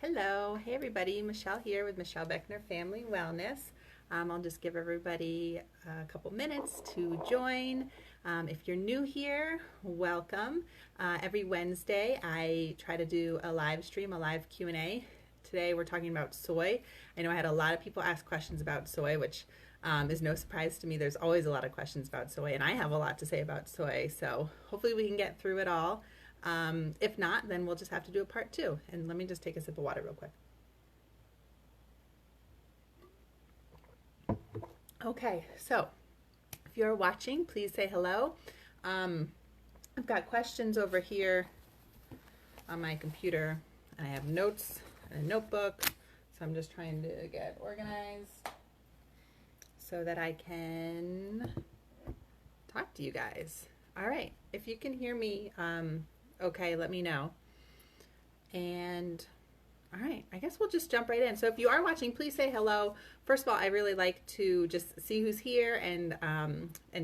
Hello, hey everybody, Michelle here with Michelle Beckner Family Wellness. I'll just give everybody a couple minutes to join. If you're new here, welcome. Every Wednesday, I try to do a live stream, a live Q&A. Today, we're talking about soy. I know I had a lot of people ask questions about soy, which is no surprise to me. There's always a lot of questions about soy, and I have a lot to say about soy. So hopefully we can get through it all. If not, then we'll just have to do a part two. And let me just take a sip of water real quick. Okay, so if you're watching, please say hello. I've got questions over here on my computer, and I have notes and a notebook. So I'm just trying to get organized so that I can talk to you guys. All right, if you can hear me, okay, let me know. And all right, I guess we'll just jump right in. So if you are watching, please say hello. First of all, I really like to just see who's here and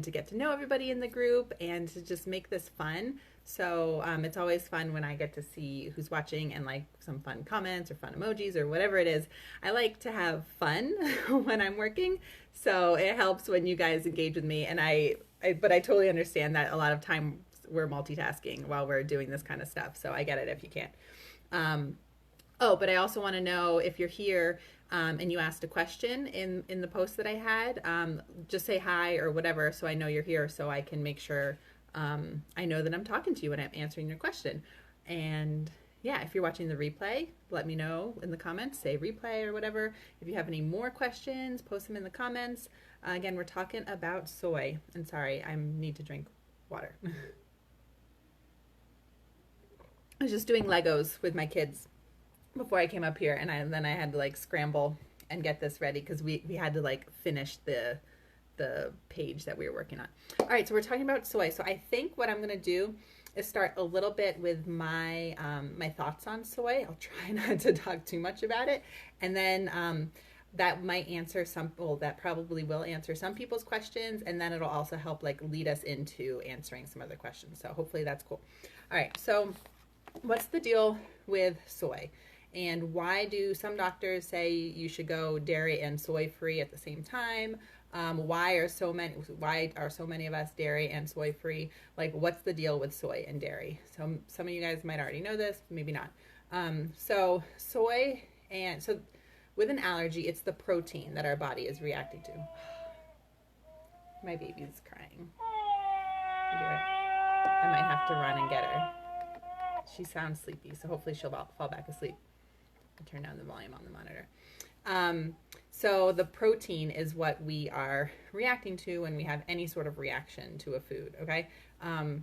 to get to know everybody in the group and to just make this fun. So it's always fun when I get to see who's watching and like some fun comments or fun emojis or whatever it is. I like to have fun when I'm working, so it helps when you guys engage with me. And but I totally understand that a lot of time we're multitasking while we're doing this kind of stuff. So I get it if you can't. But I also want to know if you're here and you asked a question in the post that I had, just say hi or whatever so I know you're here so I can make sure I know that I'm talking to you when I'm answering your question. And yeah, if you're watching the replay, let me know in the comments, say replay or whatever. If you have any more questions, post them in the comments. Again, we're talking about soy. And sorry, I need to drink water. I was just doing Legos with my kids before I came up here, and then I had to like scramble and get this ready because we had to like finish the page that we were working on. All right, so we're talking about soy. So I think what I'm gonna do is start a little bit with my my thoughts on soy. I'll try not to talk too much about it, and then that might answer that probably will answer some people's questions, and then it'll also help like lead us into answering some other questions. So hopefully that's cool. All right, so what's the deal with soy? And why do some doctors say you should go dairy and soy free at the same time? Why are so many of us dairy and soy free? Like, what's the deal with soy and dairy? So some of you guys might already know this, maybe not. So with an allergy, it's the protein that our body is reacting to. My baby's crying. I might have to run and get her. She sounds sleepy, so hopefully she'll fall back asleep. I turn down the volume on the monitor. So the protein is what we are reacting to when we have any sort of reaction to a food, okay?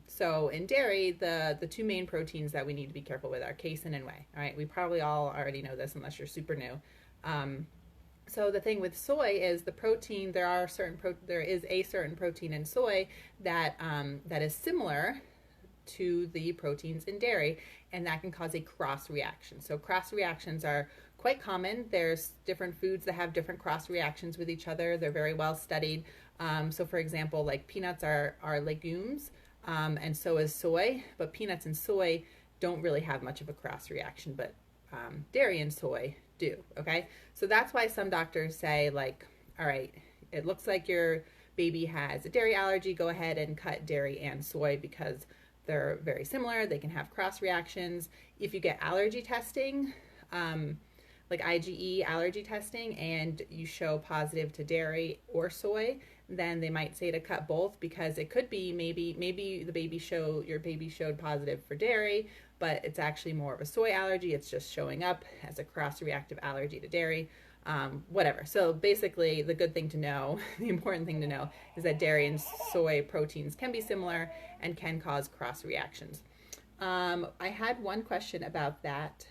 So in dairy, the two main proteins that we need to be careful with are casein and whey, all right? We probably all already know this unless you're super new. So the thing with soy is the protein, there is a certain protein in soy that is similar to the proteins in dairy, and that can cause a cross reaction. So cross reactions are quite common. There's different foods that have different cross reactions with each other. They're very well studied. So for example, like peanuts are legumes, and so is soy, but peanuts and soy don't really have much of a cross reaction, but dairy and soy do, okay? So that's why some doctors say, like, all right, it looks like your baby has a dairy allergy, go ahead and cut dairy and soy because they're very similar. They can have cross reactions. If you get allergy testing, like IgE allergy testing, and you show positive to dairy or soy, then they might say to cut both because it could be maybe your baby showed positive for dairy, but it's actually more of a soy allergy. It's just showing up as a cross-reactive allergy to dairy. Whatever. So basically, the good thing to know, the important thing to know, is that dairy and soy proteins can be similar and can cause cross reactions. I had one question about that.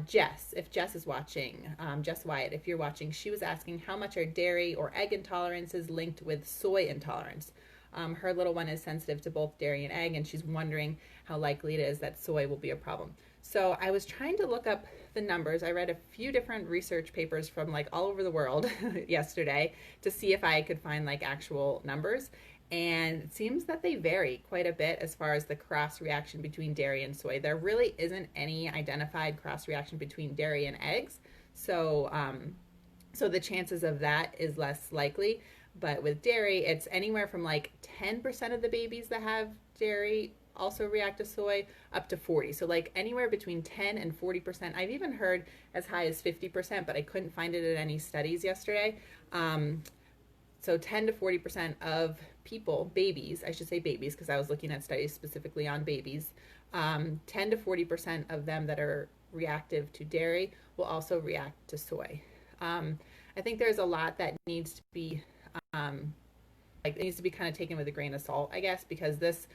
Jess, if Jess is watching, Jess Wyatt, if you're watching, she was asking how much are dairy or egg intolerances linked with soy intolerance. Her little one is sensitive to both dairy and egg, and she's wondering how likely it is that soy will be a problem. So I was trying to look up the numbers. I read a few different research papers from like all over the world yesterday to see if I could find like actual numbers. And it seems that they vary quite a bit as far as the cross reaction between dairy and soy. There really isn't any identified cross reaction between dairy and eggs. So, so the chances of that is less likely. But with dairy, it's anywhere from like 10% of the babies that have dairy also react to soy up to 40. So like anywhere between 10 and 40%. I've even heard as high as 50%, but I couldn't find it in any studies yesterday. So 10 to 40% of people, babies, I should say babies, because I was looking at studies specifically on babies, 10 to 40% of them that are reactive to dairy will also react to soy. I think there's a lot that needs to be it needs to be kind of taken with a grain of salt, I guess, because this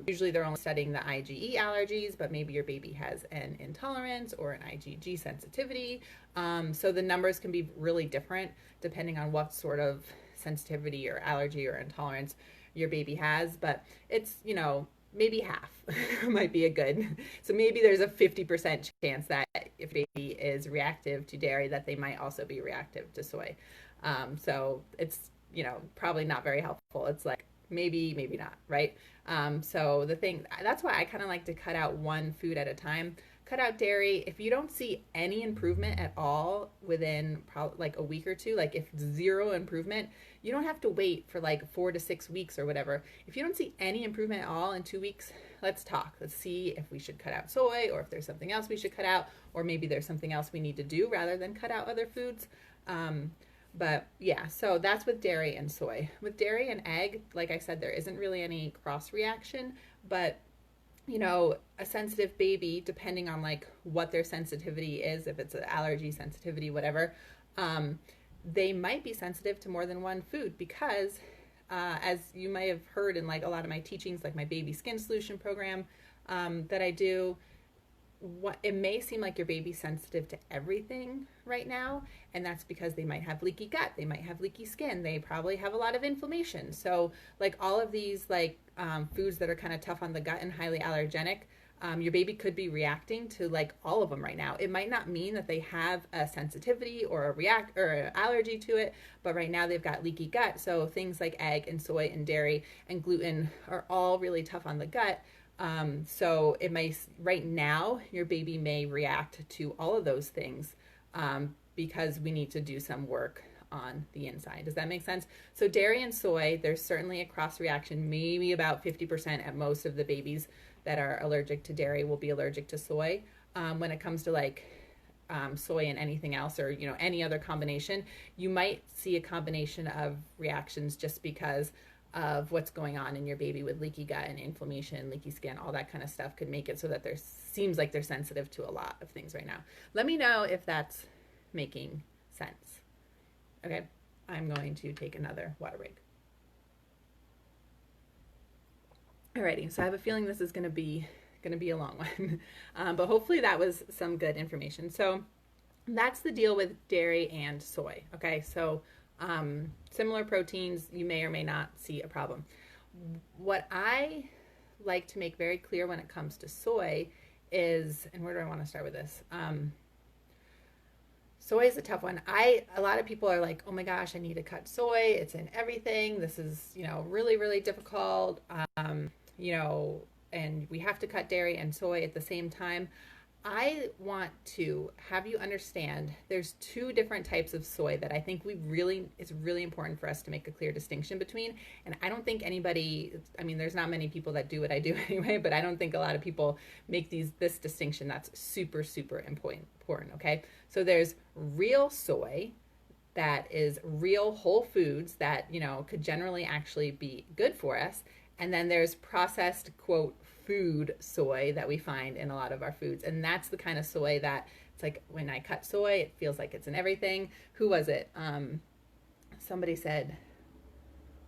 usually they're only studying the IgE allergies, but maybe your baby has an intolerance or an IgG sensitivity. So the numbers can be really different depending on what sort of sensitivity or allergy or intolerance your baby has. But it's, maybe half might be a good. So maybe there's a 50% chance that if baby is reactive to dairy, that they might also be reactive to soy. So it's, probably not very helpful. It's like, maybe not, right? So that's why I kind of like to cut out one food at a time. Cut out dairy. If you don't see any improvement at all within like a week or two, like if zero improvement, you don't have to wait for like 4 to 6 weeks or whatever. If you don't see any improvement at all in 2 weeks, let's talk. Let's see if we should cut out soy, or if there's something else we should cut out, or maybe there's something else we need to do rather than cut out other foods. But yeah, so that's with dairy and soy. With dairy and egg, like I said, there isn't really any cross reaction, but a sensitive baby, depending on like what their sensitivity is, if it's an allergy sensitivity, whatever, they might be sensitive to more than one food because, as you may have heard in like a lot of my teachings, like my baby skin solution program that I do, it may seem like your baby's sensitive to everything right now, and that's because they might have leaky gut, they might have leaky skin, they probably have a lot of inflammation. So like all of these foods that are kind of tough on the gut and highly allergenic, your baby could be reacting to like all of them right now. It might not mean that they have a sensitivity or an allergy to it, but right now they've got leaky gut. So things like egg and soy and dairy and gluten are all really tough on the gut. So right now, your baby may react to all of those things because we need to do some work on the inside. Does that make sense? So dairy and soy, there's certainly a cross reaction. Maybe about 50% at most of the babies that are allergic to dairy will be allergic to soy. When it comes to like soy and anything else, or any other combination, you might see a combination of reactions just because of what's going on in your baby with leaky gut and inflammation, leaky skin, all that kind of stuff could make it so that there seems like they're sensitive to a lot of things right now. Let me know if that's making sense. Okay, I'm going to take another water break. Alrighty, so I have a feeling this is going to be a long one, but hopefully that was some good information. So that's the deal with dairy and soy. Okay, so similar proteins, you may or may not see a problem. What I like to make very clear when it comes to soy is, and where do I want to start with this? Soy is a tough one. A lot of people are like, oh my gosh, I need to cut soy. It's in everything. This is, really, really difficult. And we have to cut dairy and soy at the same time. I want to have you understand there's 2 different types of soy that I think it's really important for us to make a clear distinction between. And I don't think there's not many people that do what I do anyway, but I don't think a lot of people make this distinction that's super, super important, okay? So there's real soy that is real whole foods that, could generally actually be good for us. And then there's processed, quote, food soy that we find in a lot of our foods. And that's the kind of soy that it's like when I cut soy, it feels like it's in everything. Who was it? Somebody said,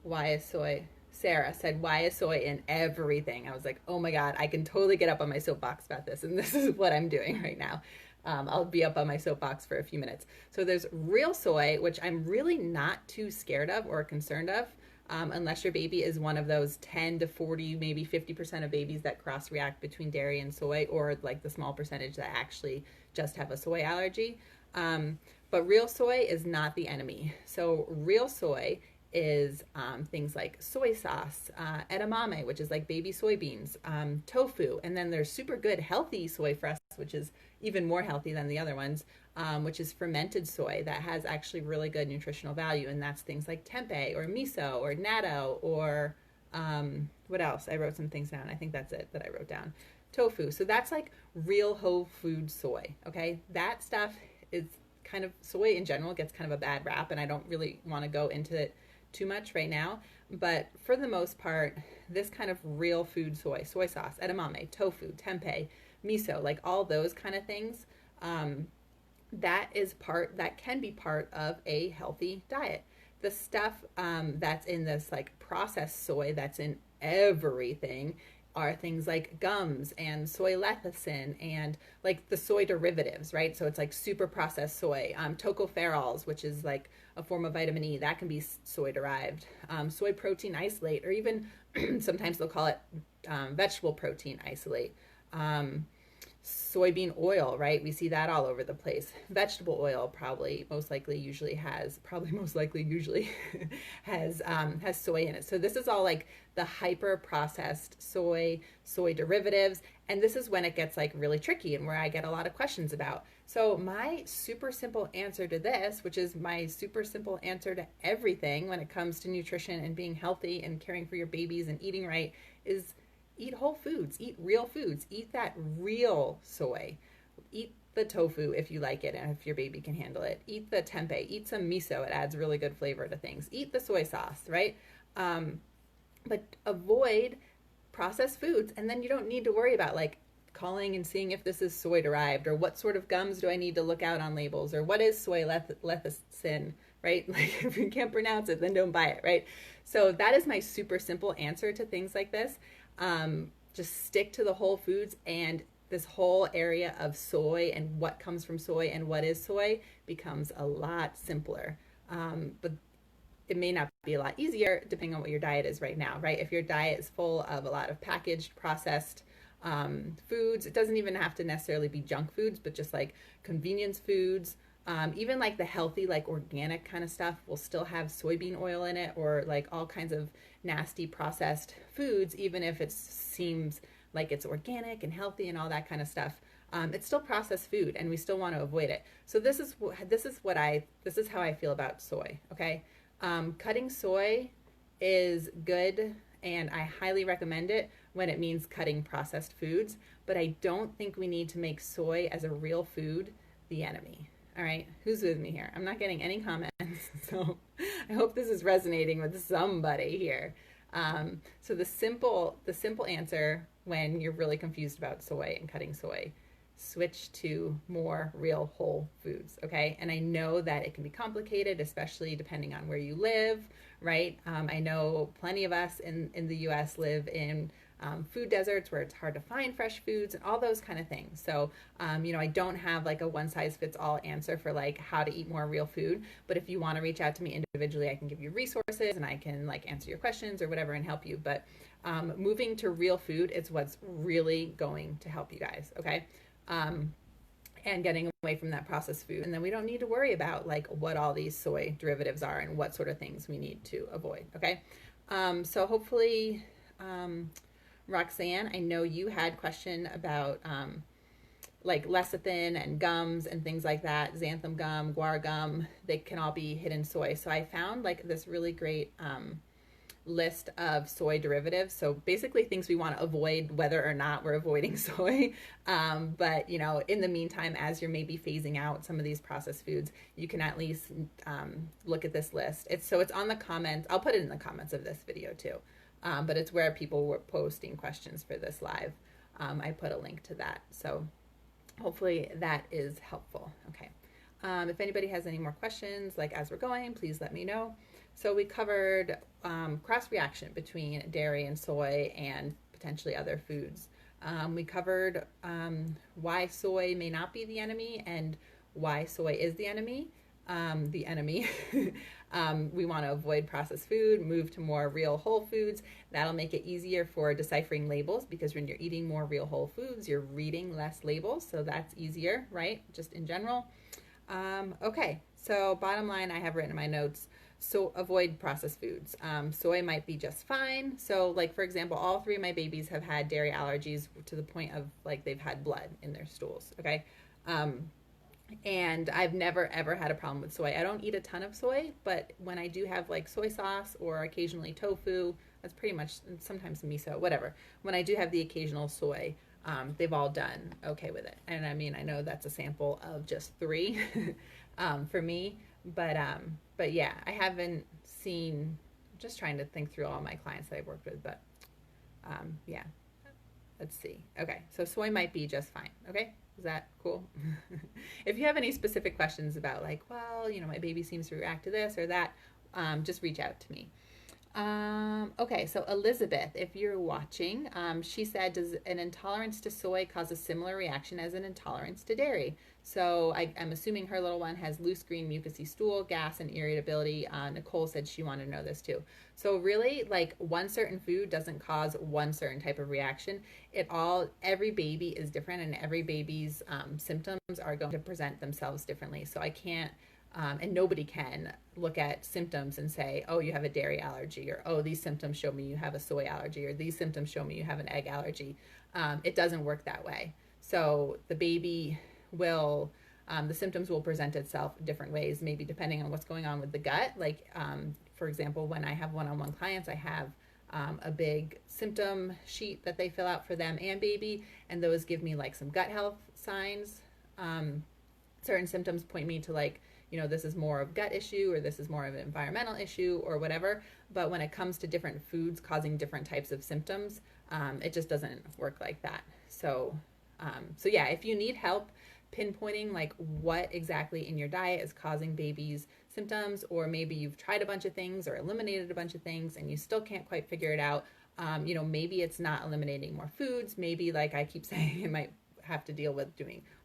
why is soy? Sarah said, why is soy in everything? I was like, oh my God, I can totally get up on my soapbox about this. And this is what I'm doing right now. I'll be up on my soapbox for a few minutes. So there's real soy, which I'm really not too scared of or concerned of. Unless your baby is one of those 10 to 40, maybe 50% of babies that cross-react between dairy and soy, or like the small percentage that actually just have a soy allergy. But real soy is not the enemy. So real soy is things like soy sauce, edamame, which is like baby soybeans, tofu, and then there's super good healthy soy fresh, which is even more healthy than the other ones, which is fermented soy that has actually really good nutritional value, and that's things like tempeh or miso or natto or what else? I wrote some things down. I think that's it that I wrote down. Tofu. So that's like real whole food soy. Okay, that stuff is kind of, soy in general gets kind of a bad rap, and I don't really want to go into it too much right now, but for the most part, this kind of real food soy sauce, edamame, tofu, tempeh, miso, like all those kind of things, that can be part of a healthy diet. The stuff that's in this like processed soy that's in everything are things like gums and soy lecithin and like the soy derivatives, right? So it's like super processed soy, tocopherols, which is like a form of vitamin E, that can be soy derived, soy protein isolate, or even sometimes they'll call it vegetable protein isolate. Soybean oil, right? We see that all over the place. Vegetable oil most likely usually has soy in it. So this is all like the hyper processed soy derivatives, and this is when it gets like really tricky and where I get a lot of questions about. So my super simple answer to this, which is my super simple answer to everything when it comes to nutrition and being healthy and caring for your babies and eating right, is eat whole foods, eat real foods, eat that real soy, eat the tofu if you like it and if your baby can handle it, eat the tempeh, eat some miso, it adds really good flavor to things, eat the soy sauce, right? But avoid processed foods, and then you don't need to worry about like calling and seeing if this is soy derived, or what sort of gums do I need to look out on labels, or what is soy lecithin, right? Like if you can't pronounce it, then don't buy it, right? So that is my super simple answer to things like this. Just stick to the whole foods, and this whole area of soy and what comes from soy and what is soy becomes a lot simpler. But it may not be a lot easier depending on what your diet is right now, right? If your diet is full of a lot of packaged, processed foods, it doesn't even have to necessarily be junk foods, but just like convenience foods. Even like the healthy, like organic kind of stuff will still have soybean oil in it, or like all kinds of nasty processed foods, even if it seems like it's organic and healthy and all that kind of stuff. It's still processed food, and we still want to avoid it. So this is how I feel about soy. Okay, cutting soy is good, and I highly recommend it when it means cutting processed foods. But I don't think we need to make soy as a real food the enemy. All right, who's with me here? I'm not getting any comments, so I hope this is resonating with somebody here. So the simple answer when you're really confused about soy and cutting soy, switch to more real whole foods, okay? And I know that it can be complicated, especially depending on where you live, right? I know plenty of us in the U.S. live in food deserts where it's hard to find fresh foods and all those kind of things. So, I don't have like a one size fits all answer for like how to eat more real food. But if you want to reach out to me individually, I can give you resources and I can like answer your questions or whatever and help you. But moving to real food is what's really going to help you guys, okay? And getting away from that processed food. And then we don't need to worry about like what all these soy derivatives are and what sort of things we need to avoid, okay? So hopefully, Roxanne, I know you had question about like lecithin and gums and things like that, xanthan gum, guar gum, they can all be hidden soy. So I found like this really great list of soy derivatives. So basically things we want to avoid whether or not we're avoiding soy. But in the meantime, as you're maybe phasing out some of these processed foods, you can at least look at this list. It's on the comments. I'll put it in the comments of this video too. But it's where people were posting questions for this live. I put a link to that. So hopefully that is helpful. Okay. If anybody has any more questions, like as we're going, please let me know. So we covered cross reaction between dairy and soy and potentially other foods. We covered why soy may not be the enemy and why soy is the enemy. We want to avoid processed food, move to more real whole foods. That'll make it easier for deciphering labels, because when you're eating more real whole foods, you're reading less labels. So that's easier, right? Just in general. Okay, so bottom line, I have written in my notes, So avoid processed foods. Soy might be just fine. So like, for example, all three of my babies have had dairy allergies to the point of like they've had blood in their stools. Okay. Um, and I've never ever had a problem with soy. I don't eat a ton of soy, but when I do have like soy sauce or occasionally tofu, that's pretty much sometimes miso, whatever. When I do have the occasional soy, they've all done okay with it. And I mean, I know that's a sample of just three for me, but yeah, I haven't seen. Just trying to think through all my clients that I've worked with, but yeah, let's see. Okay, so soy might be just fine. Okay, is that cool? If you have any specific questions about like, well, my baby seems to react to this or that, just reach out to me. Okay, so Elizabeth, if you're watching, she said, does an intolerance to soy cause a similar reaction as an intolerance to dairy? So I'm assuming her little one has loose green mucousy stool, gas, and irritability. Nicole said she wanted to know this too. So really, like one certain food doesn't cause one certain type of reaction. Every baby is different, and every baby's symptoms are going to present themselves differently. So I can't and nobody can look at symptoms and say, oh, you have a dairy allergy, or oh, these symptoms show me you have a soy allergy, or these symptoms show me you have an egg allergy. It doesn't work that way. So the baby will, the symptoms will present itself different ways, maybe depending on what's going on with the gut. Like, for example, when I have one-on-one clients, I have a big symptom sheet that they fill out for them and baby, and those give me like some gut health signs. Certain symptoms point me to like, this is more of gut issue, or this is more of an environmental issue, or whatever. But when it comes to different foods causing different types of symptoms, it just doesn't work like that. So yeah, if you need help pinpointing like what exactly in your diet is causing babies symptoms, or maybe you've tried a bunch of things or eliminated a bunch of things and you still can't quite figure it out, maybe it's not eliminating more foods. Maybe, like I keep saying, it might have to deal with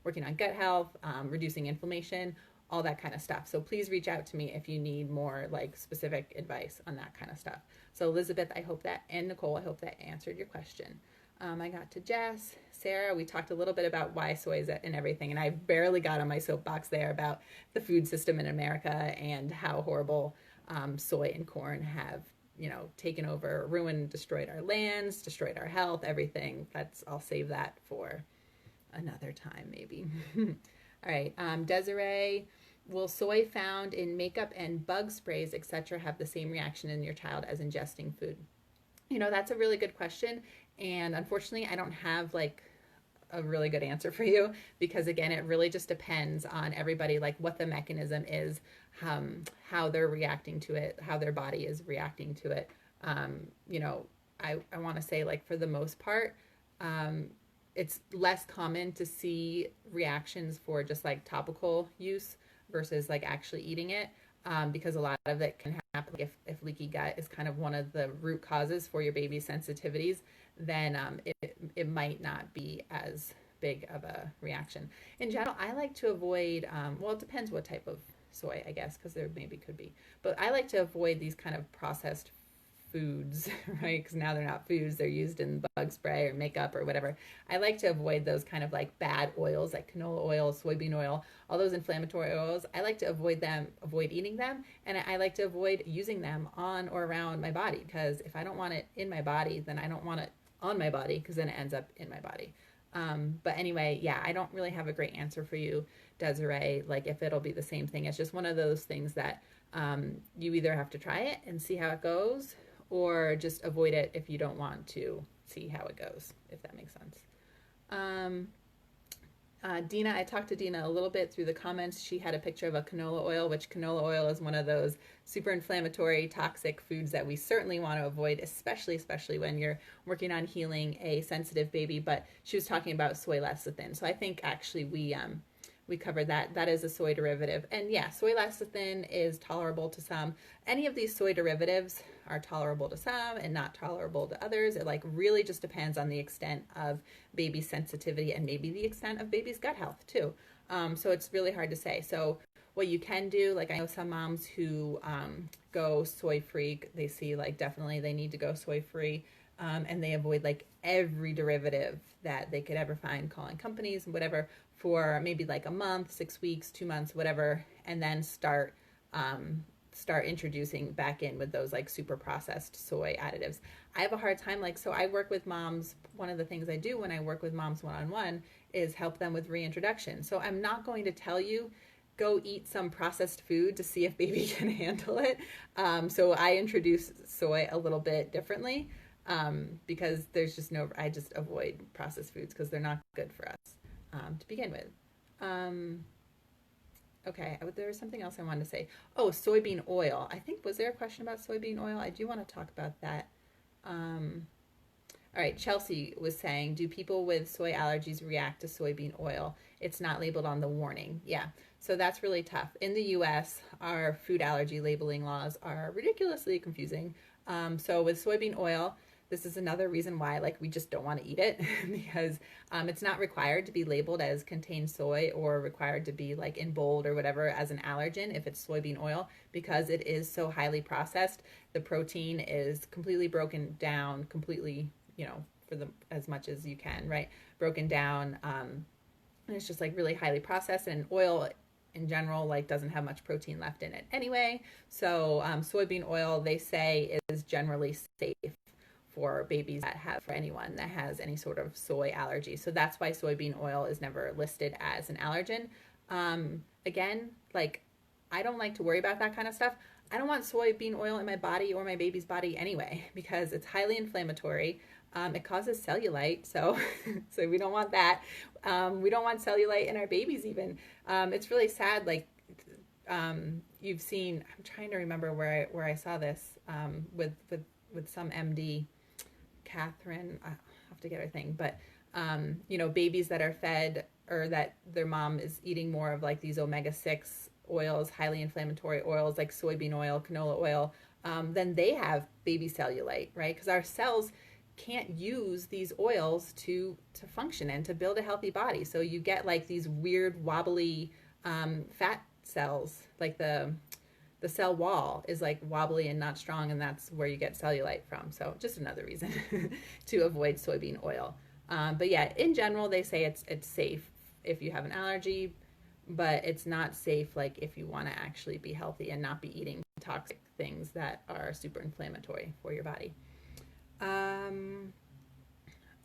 working on gut health, reducing inflammation, all that kind of stuff. So please reach out to me if you need more like specific advice on that kind of stuff. So Elizabeth, and Nicole, I hope that answered your question. I got to Jess, Sarah, we talked a little bit about why soy is and everything, and I barely got on my soapbox there about the food system in America and how horrible soy and corn have, taken over, ruined, destroyed our lands, destroyed our health, everything. I'll save that for another time maybe. All right, Desiree, will soy found in makeup and bug sprays, etc., have the same reaction in your child as ingesting food? That's a really good question. And unfortunately, I don't have like a really good answer for you, because again, it really just depends on everybody, like what the mechanism is, how they're reacting to it, how their body is reacting to it. I want to say, like, for the most part, it's less common to see reactions for just like topical use versus like actually eating it, because a lot of it can happen if leaky gut is kind of one of the root causes for your baby's sensitivities, then it might not be as big of a reaction. In general, I like to avoid, well, it depends what type of soy, I guess, because there maybe could be, but I like to avoid these kind of processed foods, right? Because now they're not foods, they're used in bug spray or makeup or whatever. I like to avoid those kind of like bad oils, like canola oil, soybean oil, all those inflammatory oils. I like to avoid eating them, and I like to avoid using them on or around my body, because if I don't want it in my body, then I don't want it on my body, because then it ends up in my body. But anyway, yeah, I don't really have a great answer for you, Desiree, like if it'll be the same thing. It's just one of those things that you either have to try it and see how it goes, or just avoid it if you don't want to see how it goes, if that makes sense. Dina, I talked to Dina a little bit through the comments. She had a picture of a canola oil, which canola oil is one of those super inflammatory, toxic foods that we certainly want to avoid, especially when you're working on healing a sensitive baby. But she was talking about soy lecithin. So I think actually we covered that. That is a soy derivative. And yeah, soy lecithin is tolerable to some. Any of these soy derivatives are tolerable to some and not tolerable to others. It like really just depends on the extent of baby sensitivity and maybe the extent of baby's gut health too. So it's really hard to say. So what you can do, like I know some moms who go soy free, they see like definitely they need to go soy free. And they avoid like every derivative that they could ever find, calling companies and whatever, for maybe like a month, 6 weeks, 2 months, whatever, and then start start introducing back in with those like super processed soy additives. I have a hard time, like, so I work with moms. One of the things I do when I work with moms one-on-one is help them with reintroduction. So I'm not going to tell you go eat some processed food to see if baby can handle it. So I introduce soy a little bit differently, because there's just no, I just avoid processed foods because they're not good for us to begin with. Okay, there was something else I wanted to say. Oh, soybean oil. I think, was there a question about soybean oil? I do want to talk about that. All right, Chelsea was saying, do people with soy allergies react to soybean oil? It's not labeled on the warning. Yeah, so that's really tough. In the US, our food allergy labeling laws are ridiculously confusing. So with soybean oil, this is another reason why, like, we just don't want to eat it because it's not required to be labeled as contains soy or required to be like in bold or whatever as an allergen if it's soybean oil, because it is so highly processed. The protein is completely broken down, completely, for the as much as you can, right? Broken down, and it's just like really highly processed. And oil in general, like, doesn't have much protein left in it anyway. So soybean oil, they say, is generally safe for babies that have, for anyone that has any sort of soy allergy. So that's why soybean oil is never listed as an allergen. Again, like, I don't like to worry about that kind of stuff. I don't want soybean oil in my body or my baby's body anyway, because it's highly inflammatory. It causes cellulite, so so we don't want that. We don't want cellulite in our babies even. It's really sad. Like, you've seen. I'm trying to remember where I saw this with some MD, Catherine. I have to get her thing, but babies that are fed or that their mom is eating more of like these omega-6 oils, highly inflammatory oils like soybean oil, canola oil, then they have baby cellulite, right? Because our cells can't use these oils to function and to build a healthy body. So you get like these weird wobbly fat cells, like the cell wall is like wobbly and not strong, and that's where you get cellulite from. So just another reason to avoid soybean oil. But yeah, in general, they say it's safe if you have an allergy, but it's not safe like if you want to actually be healthy and not be eating toxic things that are super inflammatory for your body.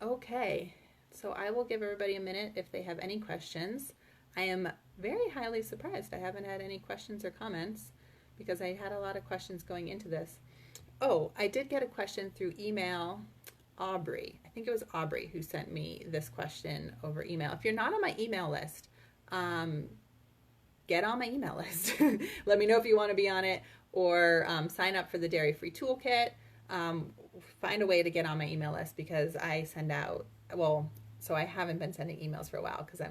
Okay, so I will give everybody a minute if they have any questions. I am very highly surprised I haven't had any questions or comments, because I had a lot of questions going into this. Oh, I did get a question through email. Aubrey, I think it was Aubrey who sent me this question over email. If you're not on my email list, get on my email list. Let me know if you want to be on it, or sign up for the Dairy Free Toolkit. Find a way to get on my email list, because I send out, well, so I haven't been sending emails for a while because I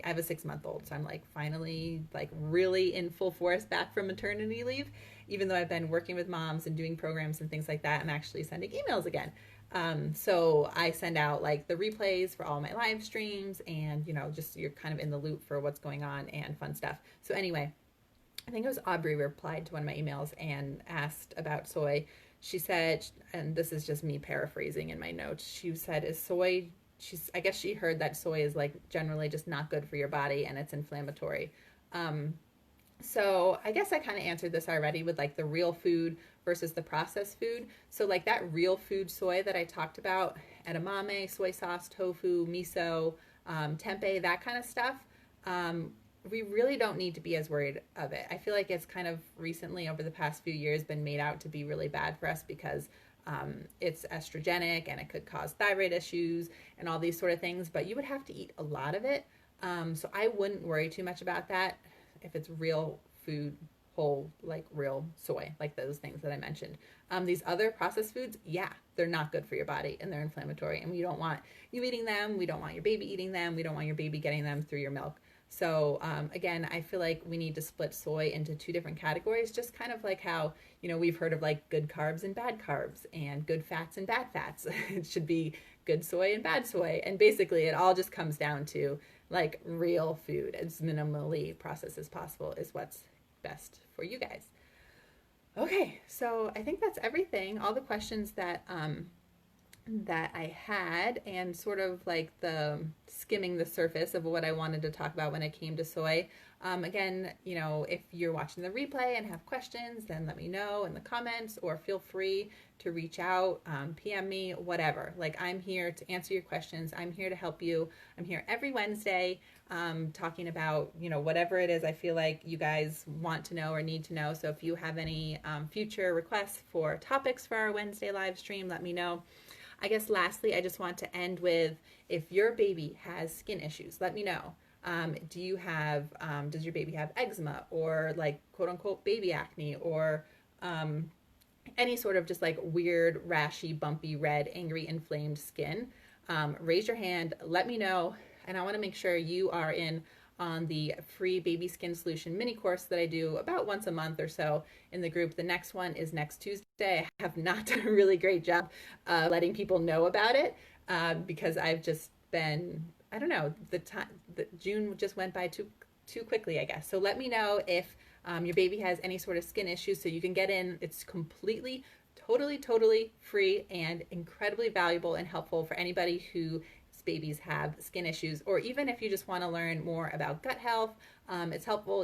have a 6-month-old, so I'm like finally like really in full force back from maternity leave. Even though I've been working with moms and doing programs and things like that, I'm actually sending emails again. So I send out like the replays for all my live streams, and just you're kind of in the loop for what's going on and fun stuff. So anyway, I think it was Aubrey replied to one of my emails and asked about soy. She said, and this is just me paraphrasing in my notes, she said, is soy, I guess she heard that soy is like generally just not good for your body and it's inflammatory. So I guess I kind of answered this already with like the real food versus the processed food. So like that real food soy that I talked about, edamame, soy sauce, tofu, miso, tempeh, that kind of stuff, we really don't need to be as worried of it. I feel like it's kind of recently, over the past few years, been made out to be really bad for us because it's estrogenic and it could cause thyroid issues and all these sort of things, but you would have to eat a lot of it. So I wouldn't worry too much about that if it's real food, whole, like real soy, like those things that I mentioned. These other processed foods, yeah, they're not good for your body and they're inflammatory, and we don't want you eating them. We don't want your baby eating them. We don't want your baby getting them through your milk. So again, I feel like we need to split soy into 2 different categories, just kind of like how, we've heard of like good carbs and bad carbs and good fats and bad fats. It should be good soy and bad soy. And basically it all just comes down to like real food, as minimally processed as possible, is what's best for you guys. Okay, so I think that's everything. All the questions that that I had, and sort of like the skimming the surface of what I wanted to talk about when it came to soy. Again, if you're watching the replay and have questions, then let me know in the comments, or feel free to reach out, PM me, whatever. Like, I'm here to answer your questions. I'm here to help you. I'm here every Wednesday, talking about, whatever it is I feel like you guys want to know or need to know. So if you have any future requests for topics for our Wednesday live stream, let me know. I guess lastly, I just want to end with, if your baby has skin issues, let me know. Does your baby have eczema, or like quote unquote baby acne, or any sort of just like weird, rashy, bumpy, red, angry, inflamed skin? Raise your hand, let me know. And I want to make sure you are in on the free baby skin solution mini course that I do about once a month or so in the group. The next one is next Tuesday. I have not done a really great job letting people know about it, because I've just been, I don't know, the June just went by too quickly, I guess. So let me know if your baby has any sort of skin issues, so you can get in. It's completely, totally free and incredibly valuable and helpful for anybody who babies have skin issues, or even if you just want to learn more about gut health. It's helpful